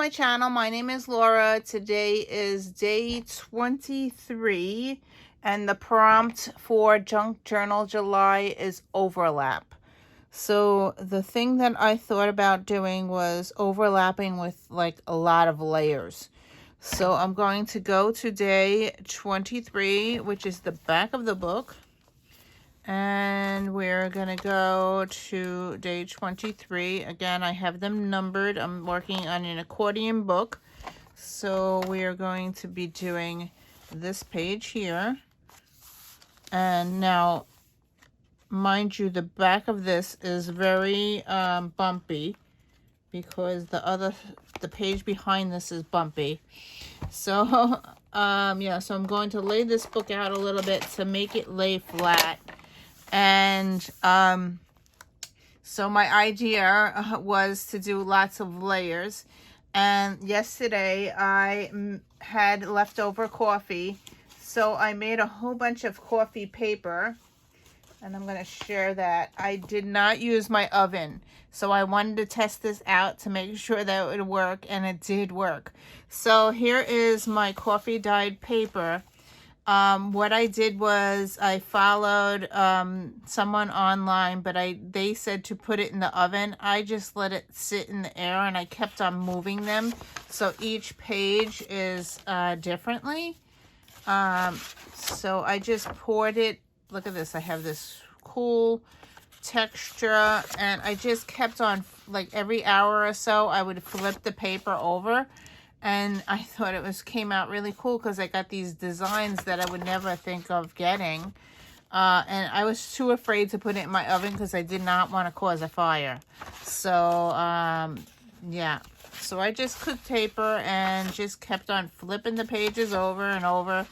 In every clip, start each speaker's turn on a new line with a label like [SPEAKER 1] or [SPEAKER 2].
[SPEAKER 1] my channel. My name is Laura. Today is day 23 and the prompt for Junk Journal July is overlap. So the thing that I thought about doing was overlapping with like a lot of layers. So I'm going to go to day 23, which is the back of the book. And we're going to go to day 23. Again, I have them numbered. I'm working on an accordion book. So we are going to be doing this page here. And now, mind you, the back of this is very bumpy because the page behind this is bumpy. So, yeah, so I'm going to lay this book out a little bit to make it lay flat. And so my idea was to do lots of layers. And yesterday I had leftover coffee, so I made a whole bunch of coffee paper, and I'm going to share that. I did not use my oven, so I wanted to test this out to make sure that it would work, and it did work. So here is my coffee dyed paper. What I did was I followed someone online, but they said to put it in the oven. I just let it sit in the air and I kept on moving them. So each page is differently. So I just poured it. Look at this. I have this cool texture and I just kept on, like every hour or so, I would flip the paper over. And I thought it came out really cool because I got these designs that I would never think of getting. And I was too afraid to put it in my oven because I did not want to cause a fire. So, yeah. So I just cooked paper and just kept on flipping the pages over and over.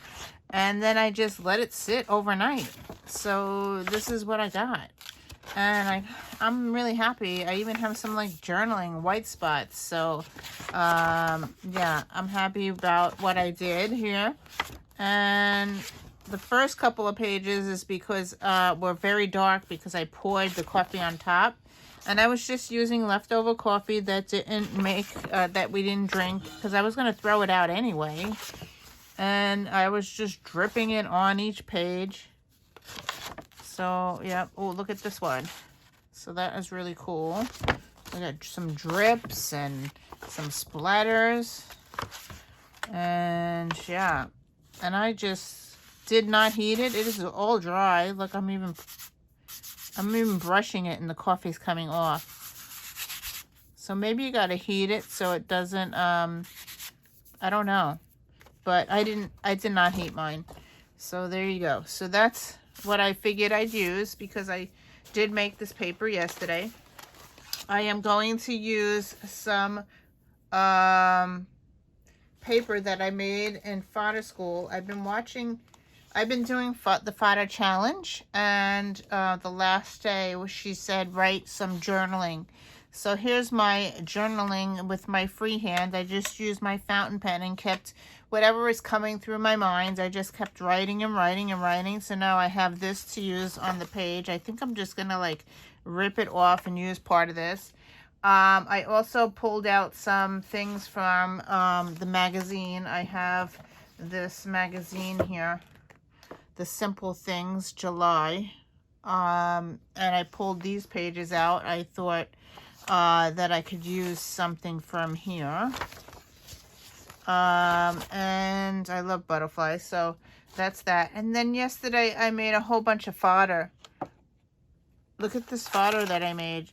[SPEAKER 1] And then I just let it sit overnight. So this is what I got. And I'm really happy. I even have some like journaling white spots. So, yeah, I'm happy about what I did here. And the first couple of pages is because were very dark because I poured the coffee on top. And I was just using leftover coffee that didn't make, that we didn't drink because I was going to throw it out anyway. And I was just dripping it on each page. So, yeah. Oh, look at this one. So that is really cool. We got some drips and some splatters. And, yeah. And I just did not heat it. It is all dry. Look, I'm even brushing it and the coffee's coming off. So maybe you got to heat it so it doesn't, I don't know. But I did not heat mine. So there you go. So that's what I figured I'd use because I did make this paper yesterday. I am going to use some paper that I made in Fodderschool. I've been doing the Fodder challenge, and the last day she said write some journaling. So here's my journaling with my freehand. I just used my fountain pen and kept whatever is coming through my mind. I just kept writing and writing and writing. So now I have this to use on the page. I think I'm just going to like rip it off and use part of this. I also pulled out some things from the magazine. I have this magazine here, The Simple Things July. And I pulled these pages out. I thought that I could use something from here. And I love butterflies, so that's that. And then yesterday I made a whole bunch of fodder. Look at this fodder that I made.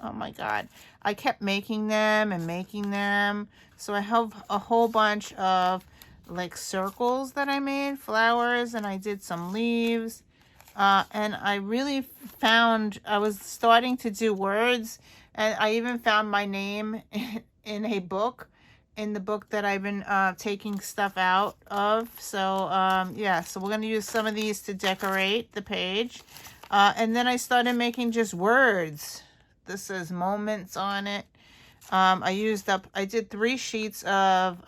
[SPEAKER 1] Oh my god. I kept making them and making them. So I have a whole bunch of like circles that I made, flowers, and I did some leaves. And I really found, I was starting to do words, and I even found my name in a book, in the book that I've been taking stuff out of. So, yeah, so we're going to use some of these to decorate the page. And then I started making just words. This says moments on it. I did 3 sheets of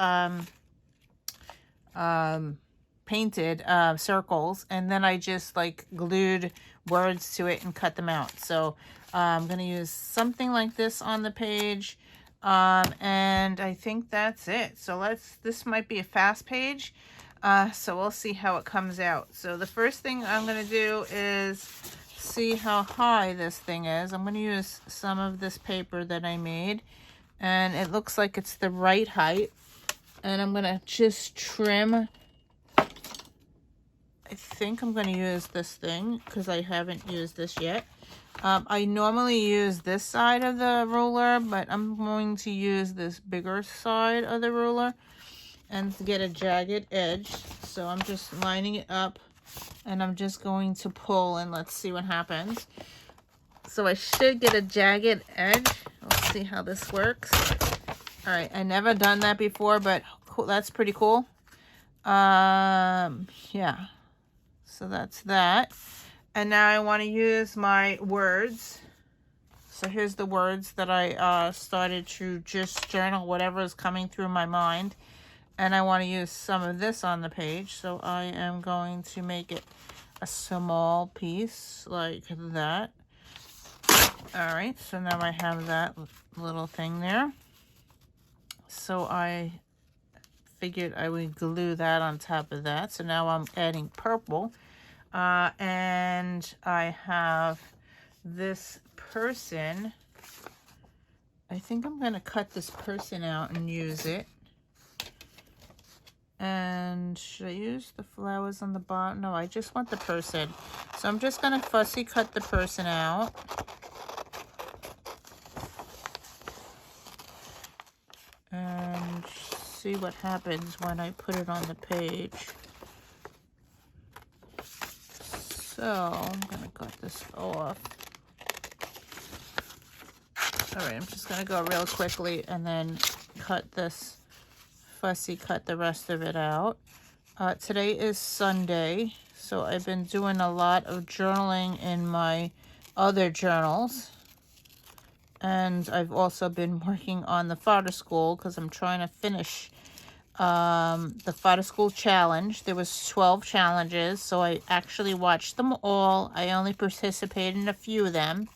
[SPEAKER 1] painted circles, and then I just like glued words to it and cut them out. So I'm going to use something like this on the page. And I think that's it. So this might be a fast page. So we'll see how it comes out. So the first thing I'm going to do is see how high this thing is. I'm going to use some of this paper that I made, and it looks like it's the right height. And I'm going to just trim. I think I'm going to use this thing because I haven't used this yet. I normally use this side of the ruler, but I'm going to use this bigger side of the ruler and to get a jagged edge. So I'm just lining it up, and I'm just going to pull, and let's see what happens. So I should get a jagged edge. Let's see how this works. All right, I never done that before, but cool, that's pretty cool. Yeah, so that's that. And now I want to use my words. So here's the words that I started to just journal whatever is coming through my mind. And I want to use some of this on the page. So I am going to make it a small piece like that. All right, so now I have that little thing there. So I figured I would glue that on top of that. So now I'm adding purple. And I have this person. I think I'm going to cut this person out and use it. And should I use the flowers on the bottom? No, I just want the person. So I'm just going to fussy cut the person out. And see what happens when I put it on the page. So I'm going to cut this off. All right, I'm just going to go real quickly and then cut this, fussy cut the rest of it out. Today is Sunday, so I've been doing a lot of journaling in my other journals. And I've also been working on the Fodderschool because I'm trying to finish the Fodderschool challenge. There was 12 challenges, so I actually watched them all. I only participated in a few of them.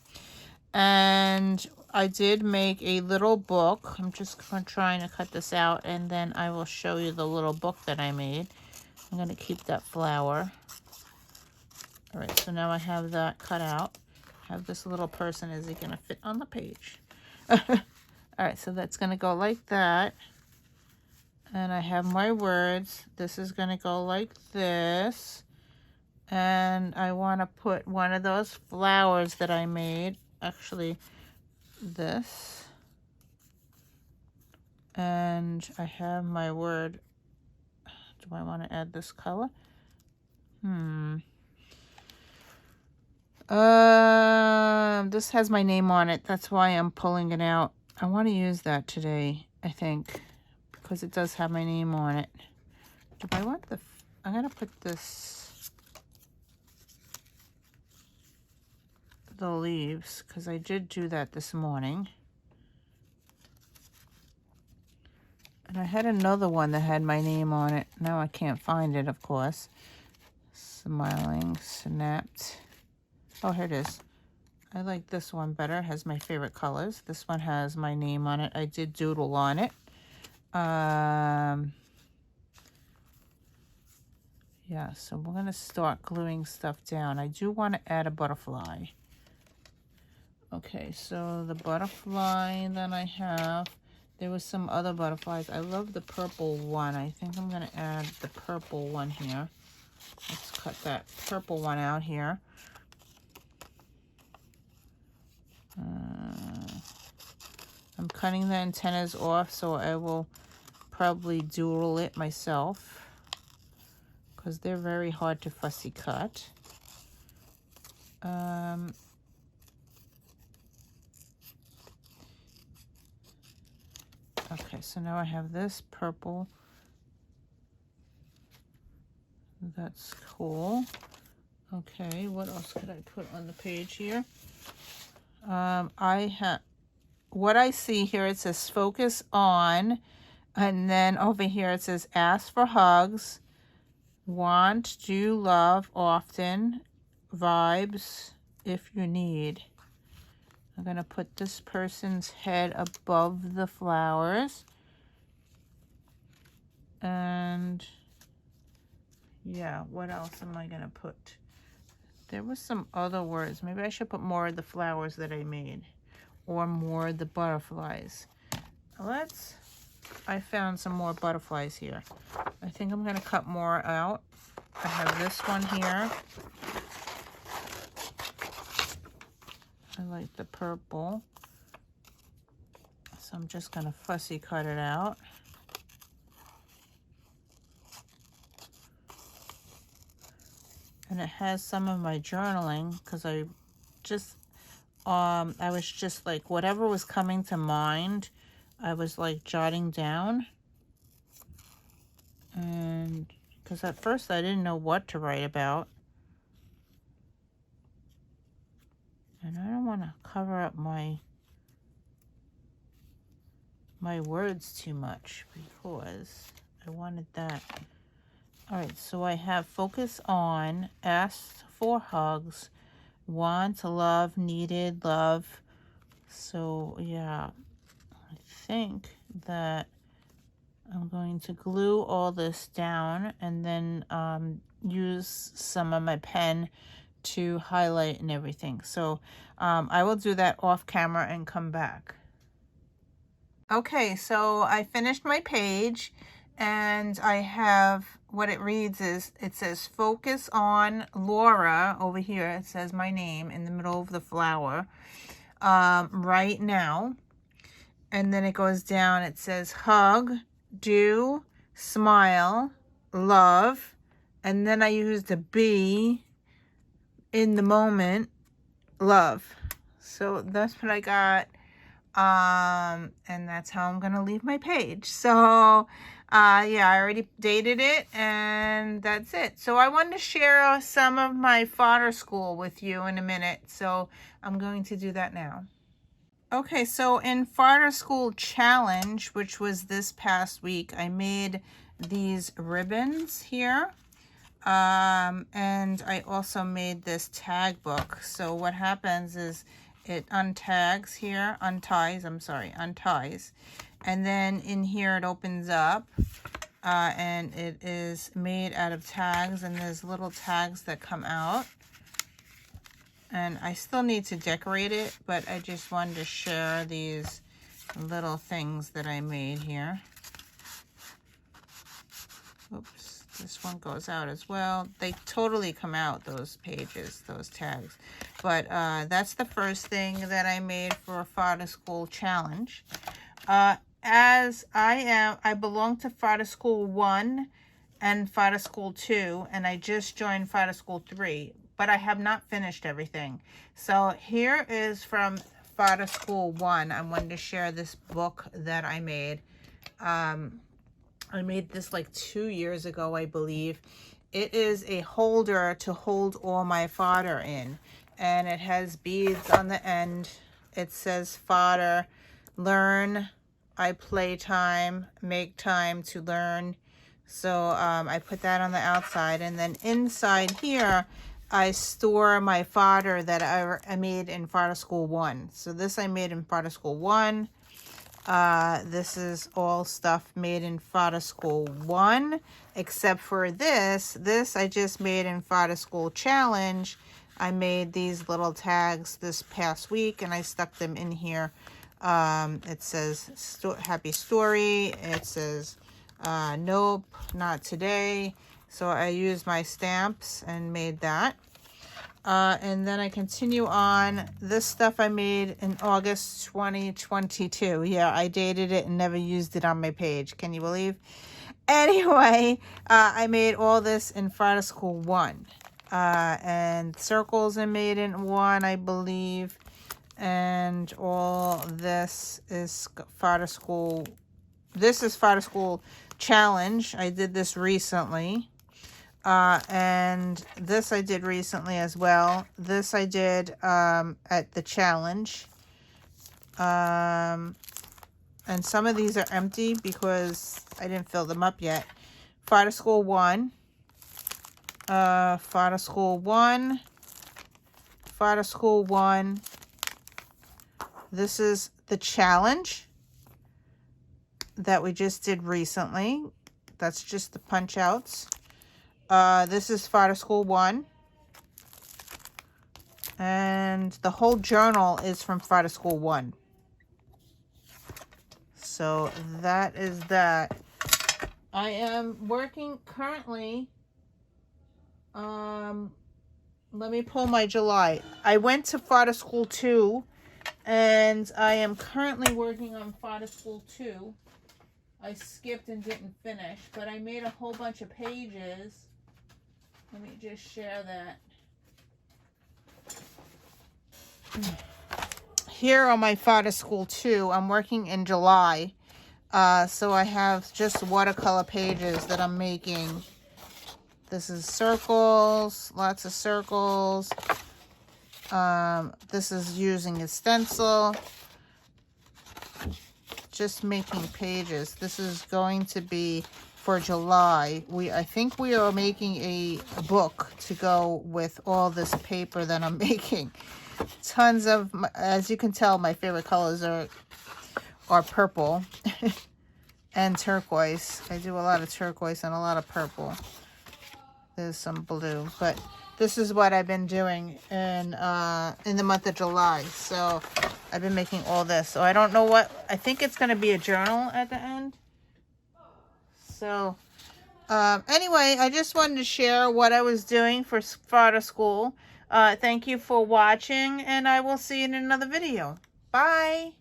[SPEAKER 1] And I did make a little book. I'm just trying to cut this out, and then I will show you the little book that I made. I'm going to keep that flower. All right, so now I have that cut out. I have this little person. Is he going to fit on the page? All right, so that's going to go like that. And I have my words. This is going to go like this. And I want to put one of those flowers that I made. Actually, this. And I have my word. Do I want to add this color? This has my name on it. That's why I'm pulling it out. I want to use that today, I think, because it does have my name on it. Do I want the... I'm going to put this... the leaves, because I did do that this morning. And I had another one that had my name on it. Now I can't find it, of course. Smiling, snapped. Oh, here it is. I like this one better. It has my favorite colors. This one has my name on it. I did doodle on it. Yeah, so we're going to start gluing stuff down. I do want to add a butterfly. Okay, so the butterfly that I have, there was some other butterflies. I love the purple one. I think I'm going to add the purple one here. Let's cut that purple one out here. I'm cutting the antennas off, so I will probably doodle it myself because they're very hard to fussy cut. Okay, so now I have this purple. That's cool. Okay, what else could I put on the page here? I have, what I see here, it says focus on, and then over here it says ask for hugs, want, do, love, often, vibes, if you need. I'm going to put this person's head above the flowers. And yeah, what else am I going to put? There was some other words. Maybe I should put more of the flowers that I made, or more of the butterflies. I found some more butterflies here. I think I'm going to cut more out. I have this one here. I like the purple. So I'm just going to fussy cut it out. And it has some of my journaling, because I was just like, whatever was coming to mind, I was like jotting down. And because at first I didn't know what to write about. And I don't want to cover up my words too much, because I wanted that. All right, so I have focus on, asked for hugs, want, love, needed, love. So yeah, I think that I'm going to glue all this down and then use some of my pen to highlight and everything. So I will do that off camera and come back. Okay, so I finished my page, and I have, what it reads is, it says focus on Laura over here. It says my name in the middle of the flower, right now. And then it goes down, it says hug, do, smile, love. And then I used a B, in the moment, love. So that's what I got. And that's how I'm gonna leave my page. So yeah, I already dated it, and that's it. So I wanted to share some of my Fodderschool with you in a minute, so I'm going to do that now. Okay, so in Fodderschool challenge, which was this past week, I made these ribbons here. And I also made this tag book. So what happens is it unties, and then in here it opens up, and it is made out of tags, and there's little tags that come out. And I still need to decorate it, but I just wanted to share these little things that I made here. Oops, this one goes out as well. They totally come out, those pages, those tags. But that's the first thing that I made for a Fodderschool challenge. As I belong to Fodderschool 1 and Fodderschool 2, and I just joined Fodderschool 3, but I have not finished everything. So here is from Fodderschool 1. I wanted to share this book that I made. I made this like 2 years ago, I believe. It is a holder to hold all my fodder in, and it has beads on the end. It says fodder, learn, I play time, make time to learn. So I put that on the outside, and then inside here I store my fodder that I made in Fodderschool 1. So this I made in Fodderschool 1. This is all stuff made in Fodderschool 1, except for this. This I just made in Fodderschool Challenge. I made these little tags this past week, and I stuck them in here. It says happy story. It says nope, not today. So I used my stamps and made that. And then I continue on. This stuff I made in August 2022. Yeah, I dated it and never used it on my page. Can you believe? Anyway, I made all this in Fodderschool 1. And circles I made in 1, I believe. And all this is Fodderschool. This is Fodderschool Challenge. I did this recently. And this I did recently as well. This I did at the challenge. And some of these are empty because I didn't fill them up yet. Fodderschool 1. Fodderschool 1. Fodderschool 1. This is the challenge that we just did recently. That's just the punch outs. This is Fodderschool 1. And the whole journal is from Fodderschool 1. So that is that. I am working currently. Let me pull my July. I went to Fodderschool 2, and I am currently working on Fodderschool 2. I skipped and didn't finish, but I made a whole bunch of pages. Let me just share that. Here on my Fodderschool 2, I'm working in July. So I have just watercolor pages that I'm making. This is circles, lots of circles. This is using a stencil. Just making pages. This is going to be for July. I think we are making a book to go with all this paper that I'm making. Tons of, as you can tell, my favorite colors are purple and turquoise. I do a lot of turquoise and a lot of purple. There's some blue, but this is what I've been doing in the month of July. So I've been making all this. So I don't know what, I think it's going to be a journal at the end. So anyway, I just wanted to share what I was doing for Fodderschool. Thank you for watching, and I will see you in another video. Bye.